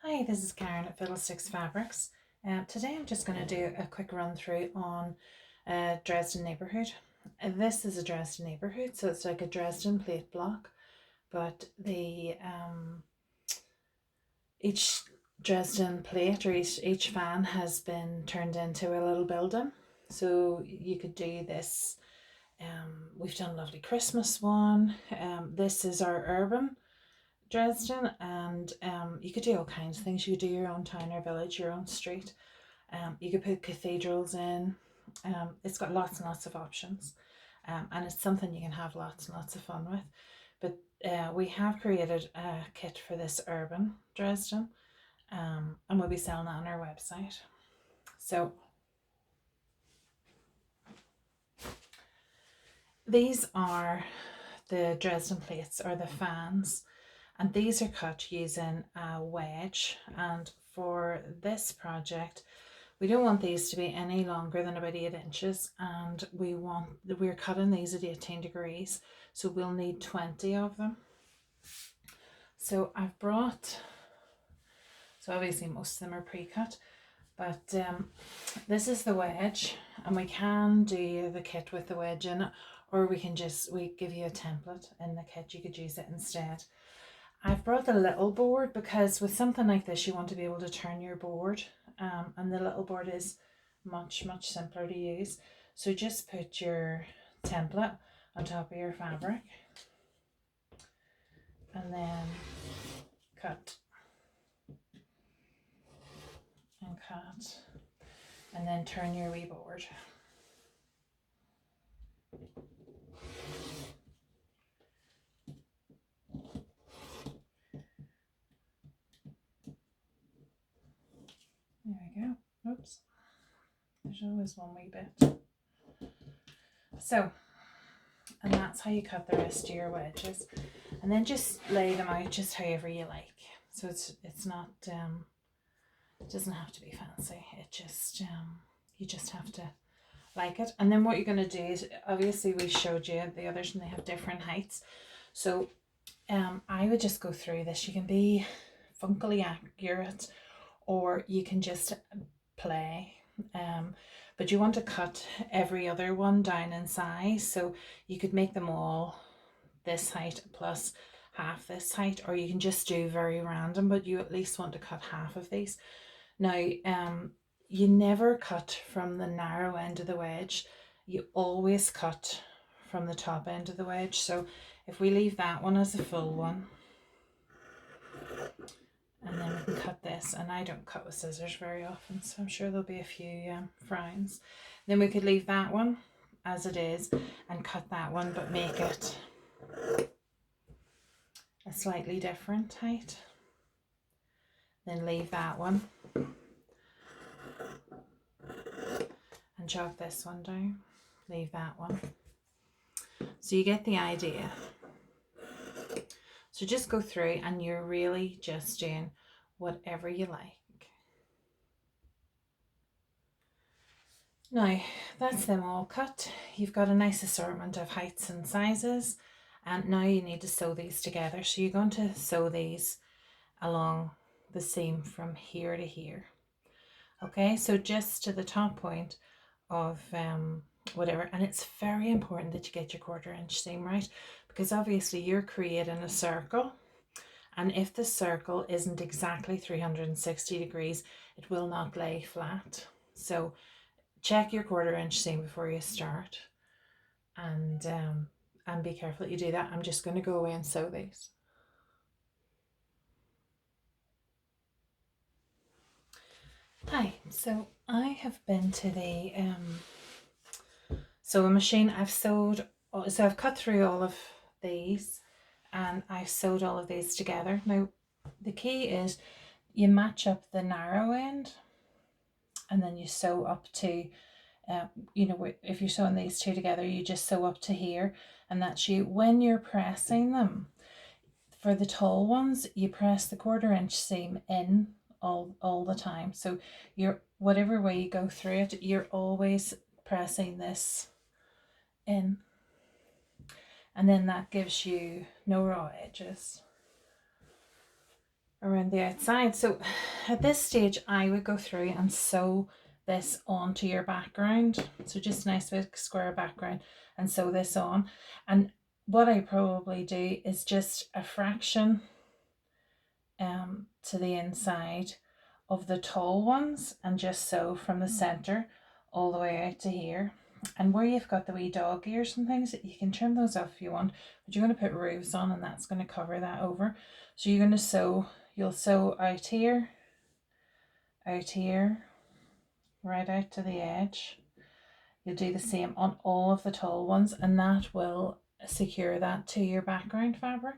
Hi, this is Karen at Fiddlesticks Fabrics. Today I'm just going to do a quick run through on Dresden Neighbourhood. This is a Dresden Neighbourhood, so it's like a Dresden plate block, but each Dresden plate or each fan has been turned into a little building. So you could do this. We've done a lovely Christmas one. This is our urban Dresden, and you could do all kinds of things. You could do your own town or village, your own street. You could put cathedrals in. It's got lots and lots of options, and it's something you can have lots and lots of fun with. But we have created a kit for this urban Dresden, and we'll be selling that on our website. So these are the Dresden plates, or the fans, and these are cut using a wedge. And for this project, we don't want these to be any longer than about 8 inches, and we're cutting these at 18 degrees, so we'll need 20 of them. So I've brought, so obviously most of them are pre-cut, but this is the wedge, and we can do the kit with the wedge in it, or we give you a template in the kit. You could use it instead. I've brought the little board because with something like this you want to be able to turn your board, and the little board is much simpler to use. So just put your template on top of your fabric and then cut and cut, and then turn your wee board. There we go. Oops. There's always one wee bit. So, and that's how you cut the rest of your wedges. And then just lay them out just however you like. So it's not, it doesn't have to be fancy. It just, you just have to like it. And then what you're going to do is, obviously we showed you the others and they have different heights. So I would just go through this. You can be funkily accurate, or you can just play. But you want to cut every other one down in size, so you could make them all this height plus half this height, or you can just do very random, but you at least want to cut half of these. Now you never cut from the narrow end of the wedge, you always cut from the top end of the wedge. So if we leave that one as a full one, and then we can cut this, and I don't cut with scissors very often, so I'm sure there'll be a few frowns. Then we could leave that one as it is and cut that one, but make it a slightly different height. Then leave that one and chop this one down, leave that one. So you get the idea. So just go through and you're really just doing whatever you like. Now that's them all cut. You've got a nice assortment of heights and sizes, and now you need to sew these together. So you're going to sew these along the seam from here to here. Okay, so just to the top point of whatever. And it's very important that you get your 1/4 inch seam right, because obviously you're creating a circle, and if the circle isn't exactly 360 degrees, it will not lay flat. So check your 1/4 inch seam before you start, and be careful that you do that. I'm just going to go away and sew these. Hi, so I have been to the sewing machine. I've sewed, so I've cut through all of these and I've sewed all of these together. Now the key is you match up the narrow end and then you sew up to you know, if you're sewing these two together, you just sew up to here, and that's you. When you're pressing them, for the tall ones, you press the 1/4 inch seam in all the time. So you're, whatever way you go through it, you're always pressing this in, and then that gives you no raw edges. around the outside. So at this stage I would go through and sew this onto your background. So just a nice big square background and sew this on. And what I probably do is just a fraction to the inside of the tall ones and just sew from the center all the way out to here. And where you've got the wee dog ears and things, you can trim those off if you want, but you're going to put roofs on and that's going to cover that over. So you're going to sew, you'll sew out here, right out to the edge. You'll do the same on all of the tall ones, and that will secure that to your background fabric.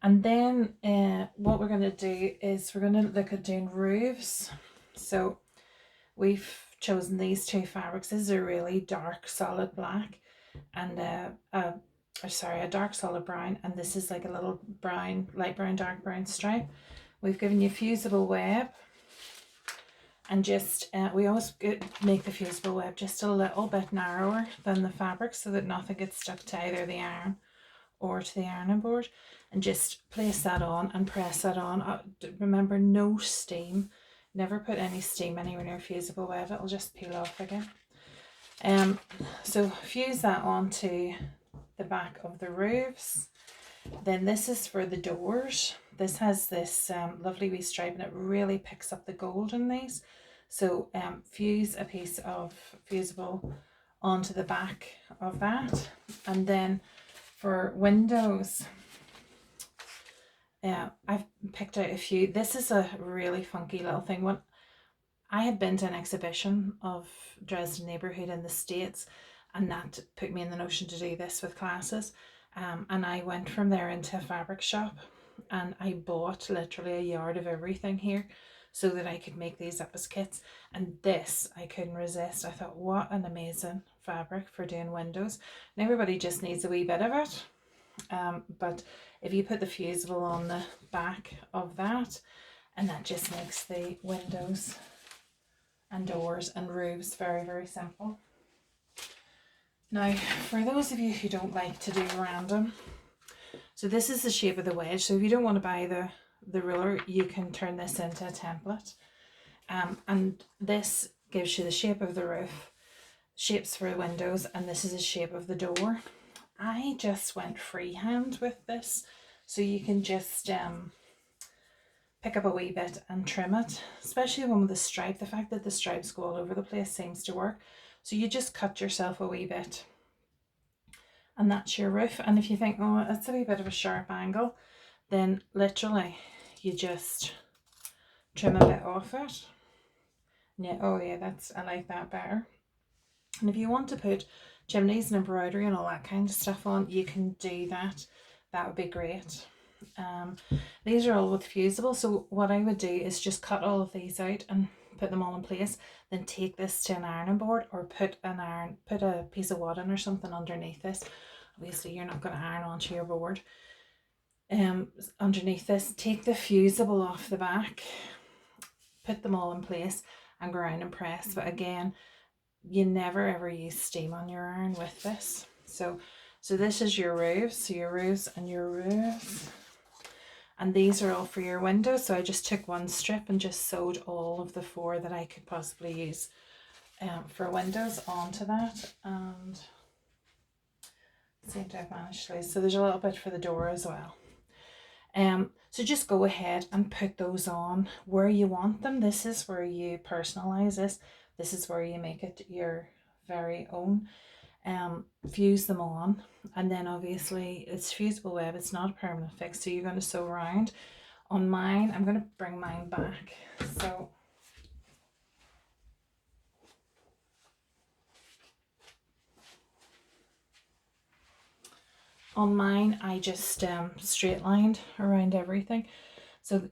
And then what we're going to do is we're going to look at doing roofs. So we've chosen these two fabrics. This is a really dark solid black and a dark solid brown, and this is like a little brown, light brown, dark brown stripe. We've given you fusible web, and just we always make the fusible web just a little bit narrower than the fabric so that nothing gets stuck to either the iron or to the ironing board, and just place that on and press that on. Remember, no steam. Never put any steam anywhere near fusible web, it'll just peel off again. So fuse that onto the back of the roofs. Then this is for the doors. This has this lovely wee stripe and it really picks up the gold in these. So fuse a piece of fusible onto the back of that. And then for windows, I've picked out a few. This is a really funky little thing. When I had been to an exhibition of Dresden Neighbourhood in the States, and that put me in the notion to do this with classes. And I went from there into a fabric shop and I bought literally a yard of everything here so that I could make these up as kits. And this, I couldn't resist. I thought, what an amazing fabric for doing windows. And everybody just needs a wee bit of it. But if you put the fusible on the back of that, and that just makes the windows and doors and roofs very, very simple. Now, for those of you who don't like to do random, so this is the shape of the wedge. So if you don't want to buy the ruler, you can turn this into a template. And this gives you the shape of the roof, shapes for the windows, and this is the shape of the door. I just went freehand with this, so you can just pick up a wee bit and trim it, especially the one with the stripe. The fact that the stripes go all over the place seems to work. So you just cut yourself a wee bit and that's your roof. And if you think, oh, it's a wee bit of a sharp angle, then literally you just trim a bit off it. Yeah, oh yeah, I like that better. And if you want to put chimneys and embroidery and all that kind of stuff on, you can do that. That would be great. These are all with fusible, so what I would do is just cut all of these out and put them all in place, then take this to an ironing board or put a piece of wadding or something underneath this. Obviously you're not going to iron onto your board. Underneath this, take the fusible off the back, put them all in place and go around and press. But again, you never ever use steam on your iron with this. So this is your roofs, so your roofs and your roofs. And these are all for your windows. So I just took one strip and just sewed all of the 4 that I could possibly use for windows onto that. And seem to have managed to. So there's a little bit for the door as well. So just go ahead and put those on where you want them. This is where you personalize this. This is where you make it your very own. Fuse them on, and then obviously it's fusible web, it's not a permanent fix, so you're going to sew around. On mine, I'm going to bring mine back. So on mine I just straight lined around everything. So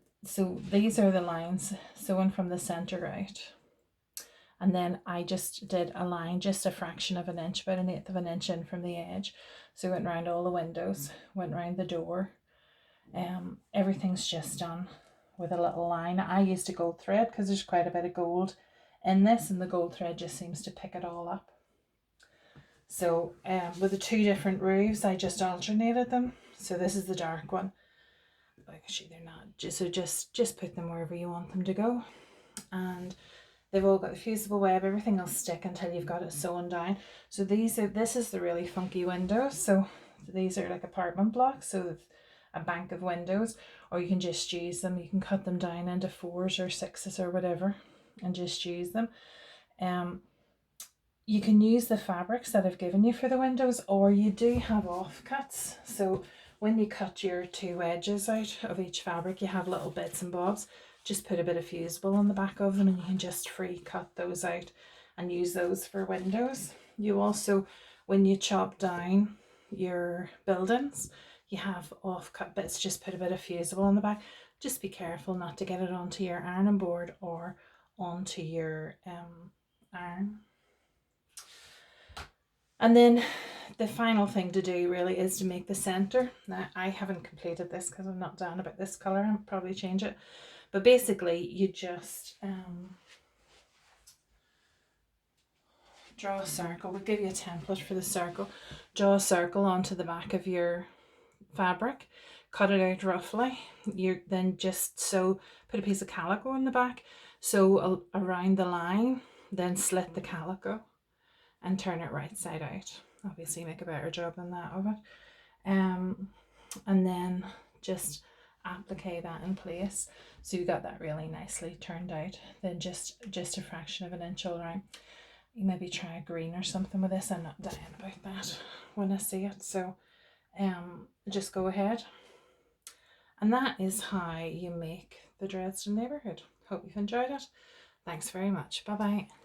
these are the lines sewing from the center out. And then I just did a line, just a fraction of an inch, about 1/8 of an inch in from the edge. So went around all the windows, went around the door. Everything's just done with a little line. I used a gold thread because there's quite a bit of gold in this, and the gold thread just seems to pick it all up. So with the 2 different roofs, I just alternated them. So this is the dark one. actually they're not, so just put them wherever you want them to go. And they've all got the fusible web, everything will stick until you've got it sewn down. So this is the really funky windows. So these are like apartment blocks, so a bank of windows, or you can just use them. You can cut them down into 4s or 6s or whatever and just use them. You can use the fabrics that I've given you for the windows, or you do have offcuts. So when you cut your 2 wedges out of each fabric, you have little bits and bobs. Just put a bit of fusible on the back of them and you can just free cut those out and use those for windows. You also, when you chop down your buildings, you have offcut bits, just put a bit of fusible on the back. Just be careful not to get it onto your ironing board or onto your iron. And then the final thing to do really is to make the center. Now I haven't completed this because I'm not down about this colour. I'll probably change it. But basically you just draw a circle. We'll give you a template for the circle. Draw a circle onto the back of your fabric, cut it out roughly. You then just put a piece of calico in the back, sew around the line, then slit the calico and turn it right side out. Obviously make a better job than that of it. And then just applique that in place. So you got that really nicely turned out. Then just a fraction of an inch all around. You maybe try a green or something with this. I'm not dying about that when I see it. So just go ahead. And that is how you make the Dresden Neighbourhood. Hope you've enjoyed it. Thanks very much. Bye bye.